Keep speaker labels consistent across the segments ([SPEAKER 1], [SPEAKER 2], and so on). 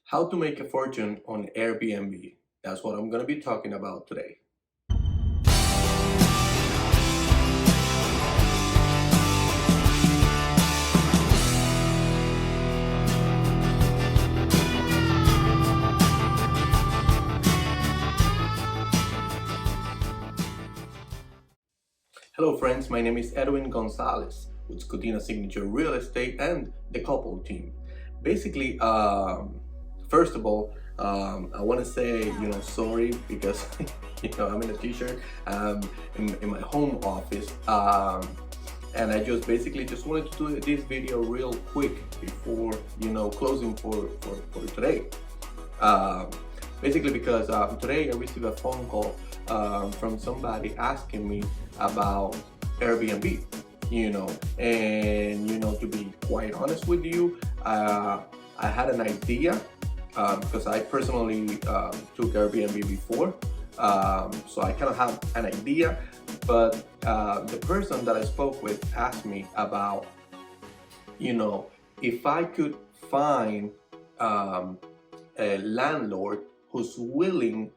[SPEAKER 1] How to make a fortune on Airbnb. That's what I'm going to be talking about today. Hello friends, my name is Edwin Gonzalez with Scuttina Signature Real Estate and the Couple team. Basically, first of all, I want to say, sorry because, I'm in a t-shirt in my home office. And I just wanted to do this video real quick before, closing for today. Um, Basically because today I received a phone call from somebody asking me about Airbnb, and to be quite honest with you, I had an idea because I personally took Airbnb before, so I kind of have an idea, but the person that I spoke with asked me about, if I could find a landlord who's willing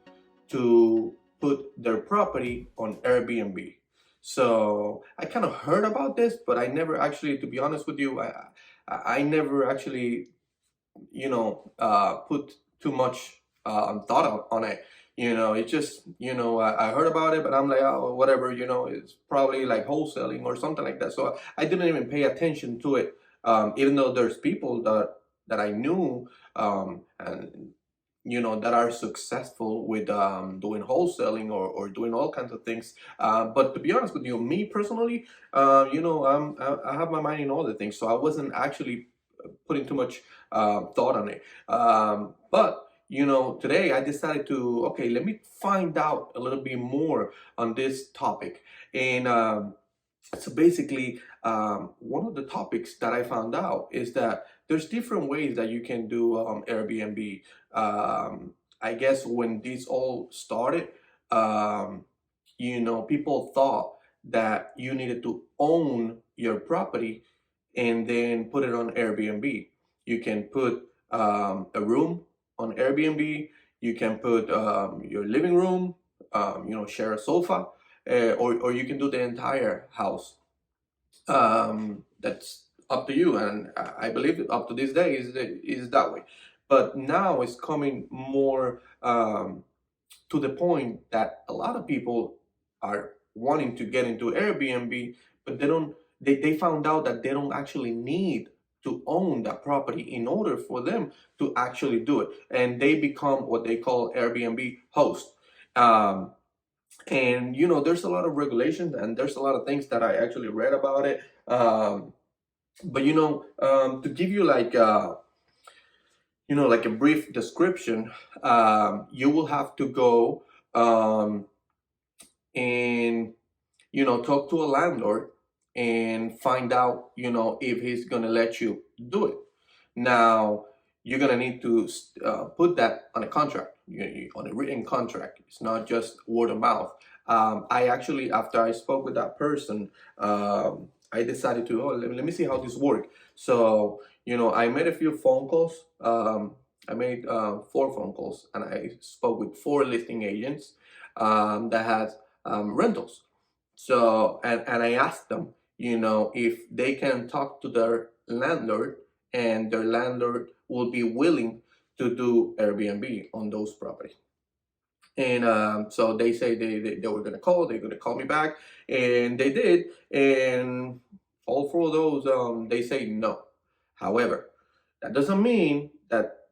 [SPEAKER 1] to put their property on Airbnb. So I kind of heard about this, but I never actually, to be honest with you, I never actually, put too much thought on it. It's just, I heard about it, but I'm like, oh, whatever, it's probably like wholesaling or something like that. So I didn't even pay attention to it, even though there's people that I knew, and that are successful with doing wholesaling or doing all kinds of things. But to be honest with you, me personally, I have my mind in other things, so I wasn't actually putting too much thought on it. But today I decided to, okay, let me find out a little bit more on this topic. And so basically, one of the topics that I found out is that there's different ways that you can do Airbnb. I guess when this all started, people thought that you needed to own your property and then put it on Airbnb. You can put a room on Airbnb. You can put your living room, share a sofa, or you can do the entire house. That's up to you, and I believe up to this day is that way. But now it's coming more to the point that a lot of people are wanting to get into Airbnb, but they found out that they don't actually need to own that property in order for them to actually do it, and they become what they call Airbnb host. Um, and there's a lot of regulations and there's a lot of things that I actually read about it. But to give you like like a brief description, you will have to go and talk to a landlord and find out if he's gonna let you do it. Now you're gonna need to put that on a contract, on a written contract. It's not just word of mouth. I actually, after I spoke with that person, I decided to, let me see how this works. So, I made a few phone calls. I made 4 phone calls, and I spoke with 4 listing agents that had rentals. So, and I asked them, if they can talk to their landlord, and their landlord will be willing to do Airbnb on those properties. And so they say they were they're gonna call me back, and they did. And all 4 of those, they say no. However, that doesn't mean that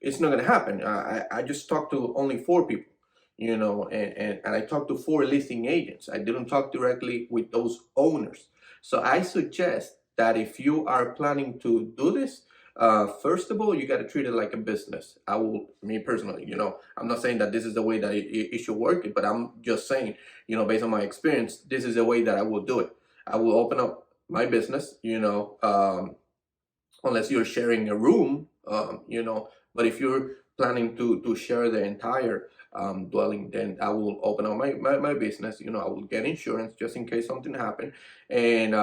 [SPEAKER 1] it's not gonna happen. I just talked to only 4 people, and I talked to 4 listing agents. I didn't talk directly with those owners. So I suggest that if you are planning to do this, first of all, you got to treat it like a business. Me personally, I'm not saying that this is the way that it should work, but I'm just saying, based on my experience, this is the way that I will do it. I will open up my business, unless you're sharing a room, but if you're planning to share the entire dwelling, then I will open up my business. I will get insurance just in case something happened. And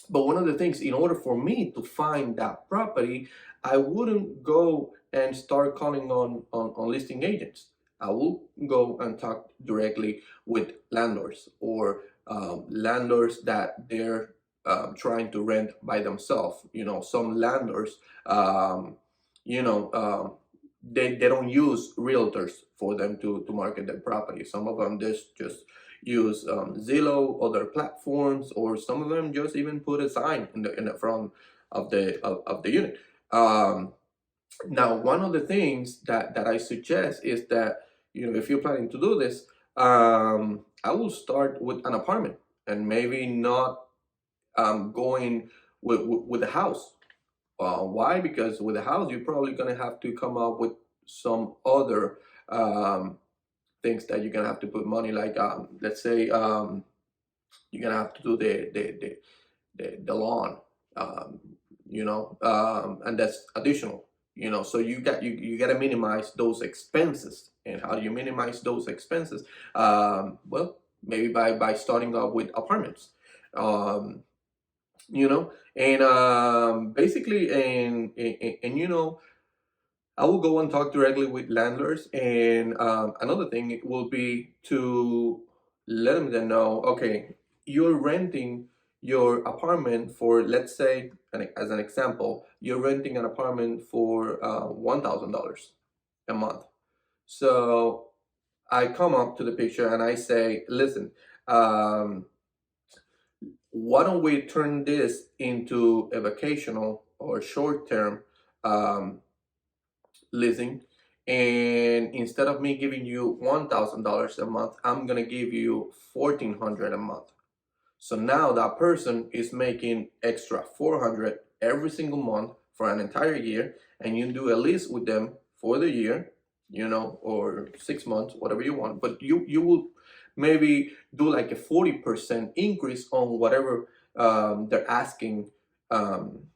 [SPEAKER 1] but one of the things, in order for me to find that property, I wouldn't go and start calling on listing agents. I will go and talk directly with landlords, or landlords that they're trying to rent by themselves. Some landlords, um, you know, they don't use realtors for them to market their property. Some of them just use Zillow, other platforms, or some of them just even put a sign in the front of the unit. Um, Now, one of the things that I suggest is that, if you're planning to do this, I will start with an apartment, and maybe not going with a house. Why? Because with a house, you're probably gonna have to come up with some other um, things that you're gonna have to put money, like let's say you're gonna have to do the lawn, um, and that's additional. So you got to minimize those expenses. And how do you minimize those expenses? Well, maybe by starting off with apartments. Um, and basically, and I will go and talk directly with landlords. And another thing will be to let them know, okay, you're renting your apartment for, let's say, as an example, you're renting an apartment for $1,000 a month. So I come up to the picture and I say, listen, um, why don't we turn this into a vacational or short-term um, leasing, and instead of me giving you $1,000 a month, I'm gonna give you 1,400 a month. So now that person is making extra 400 every single month for an entire year, and you do a lease with them for the year, or 6 months, whatever you want. But you will maybe do like a 40% increase on whatever they're asking. Um,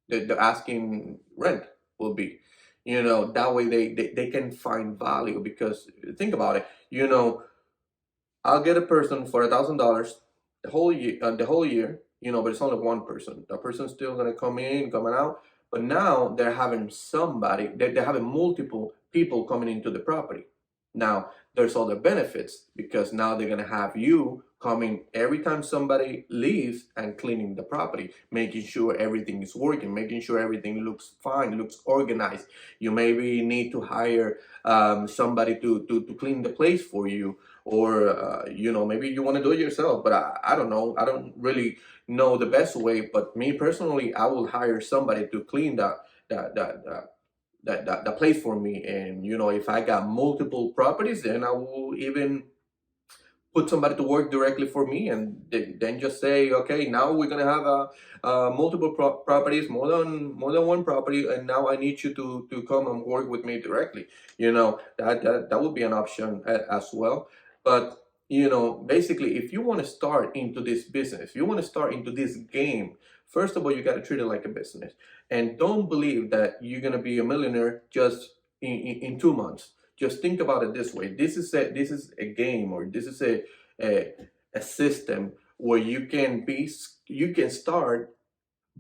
[SPEAKER 1] the asking rent will be. That way they can find value. Because think about it, I'll get a person for $1,000 the whole year, but it's only one person. The person's still gonna come in, coming out, but now they're having somebody, they're having multiple people coming into the property. Now there's other benefits, because now they're gonna have you coming every time somebody leaves and cleaning the property, making sure everything is working, making sure everything looks fine, looks organized. You maybe need to hire somebody to clean the place for you, or maybe you want to do it yourself. But I don't know, I don't really know the best way. But me personally, I will hire somebody to clean that place for me. And if I got multiple properties, then I will even put somebody to work directly for me, and then just say, okay, now we're gonna have multiple properties, more than one property, and now I need you to come and work with me directly. That would be an option as well. But basically, if you want to start into this business, you want to start into this game, first of all, you got to treat it like a business. And don't believe that you're gonna be a millionaire just in 2 months. Just think about it this way: this is a game, or this is a system where you can start,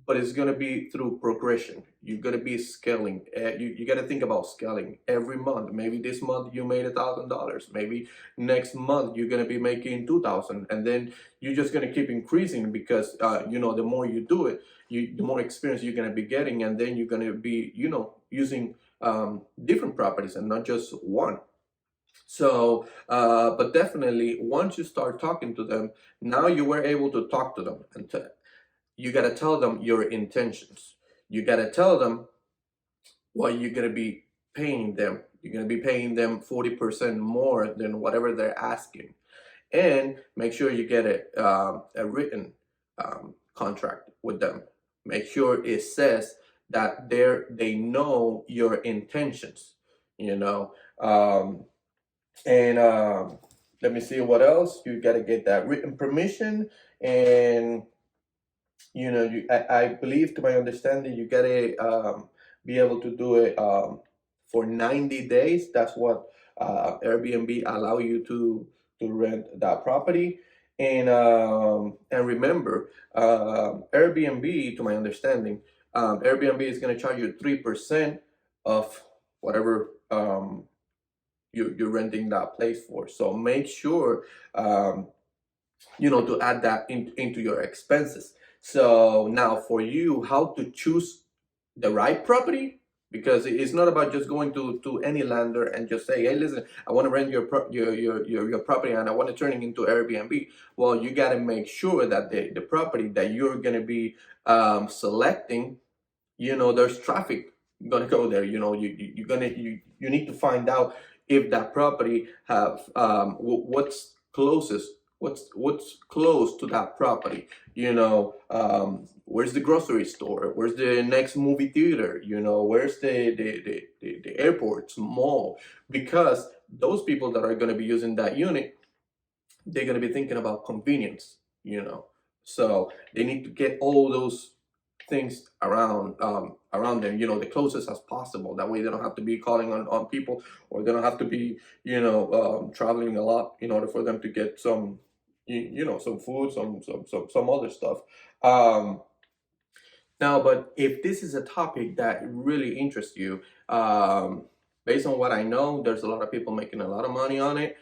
[SPEAKER 1] but it's gonna be through progression. You're gonna be scaling. You got to think about scaling every month. Maybe this month you made $1,000. Maybe next month you're gonna be making 2,000, and then you're just gonna keep increasing, because the more you do it, the more experience you're gonna be getting, and then you're gonna be using different properties and not just one. So, but definitely, once you start talking to them, now you were able to talk to them, and you got to tell them your intentions. You got to tell them what you're going to be paying them. You're going to be paying them 40% more than whatever they're asking. And make sure you get a written contract with them. Make sure it says that they know your intentions, you know. And let me see what else. You got to get that written permission. And I believe, to my understanding, you gotta be able to do it for 90 days. That's what Airbnb allow you to rent that property. And remember, Airbnb, to my understanding, Airbnb is going to charge you 3% of whatever you're renting that place for. So make sure to add that into your expenses. So now for you, how to choose the right property, because it's not about just going to any lender and just say, hey, listen, I want to rent your property and I want to turn it into Airbnb. Well, you got to make sure that the property that you're going to be selecting, there's traffic gonna go there. You need to find out if that property have what's closest, what's close to that property. Where's the grocery store? Where's the next movie theater? Where's the airports, mall? Because those people that are going to be using that unit, they're going to be thinking about convenience. So they need to get all those things around them, the closest as possible. That way they don't have to be calling on people, or they don't have to be traveling a lot in order for them to get some some food, some other stuff. Now, but if this is a topic that really interests you, based on what I know, there's a lot of people making a lot of money on it.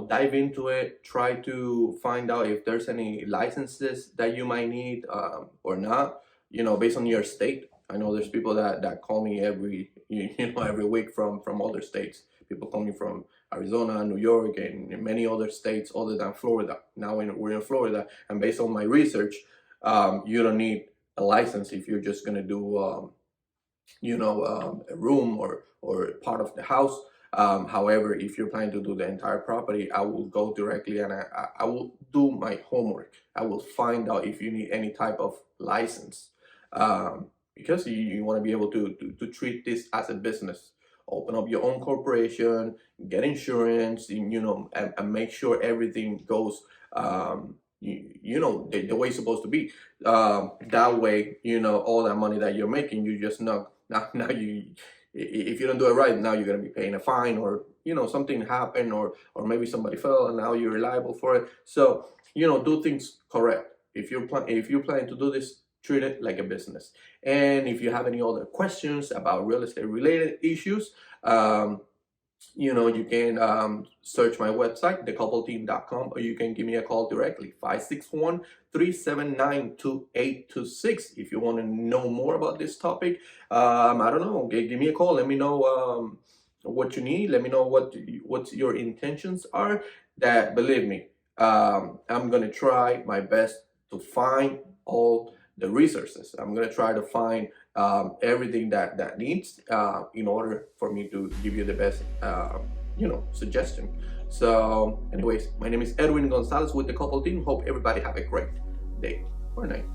[SPEAKER 1] Dive into it, try to find out if there's any licenses that you might need or not, based on your state. I know there's people that call me every week from other states. People call me from Arizona, New York, and many other states other than Florida. Now we're in Florida, and based on my research, you don't need a license if you're just gonna do a room or part of the house. However, if you're planning to do the entire property, I will go directly and I will do my homework. I will find out if you need any type of license, because you want to be able to treat this as a business. Open up your own corporation, get insurance, and make sure everything goes the way it's supposed to be. That way, all that money that you're making, you just know now if you don't do it right, now you're going to be paying a fine, or something happened, or maybe somebody fell and now you're liable for it. So do things correct. If you're planning to do this, treat it like a business. And if you have any other questions about real estate related issues, you can search my website, thecoupleteam.com, or you can give me a call directly, 561-379-2826. If you want to know more about this topic, I don't know, give me a call. Let me know what you need. Let me know what your intentions are. That, believe me, I'm going to try my best to find all the resources. I'm going to try to find everything that needs in order for me to give you the best suggestion. So anyways, my name is Edwin Gonzalez with the Couple Team. Hope everybody have a great day or night.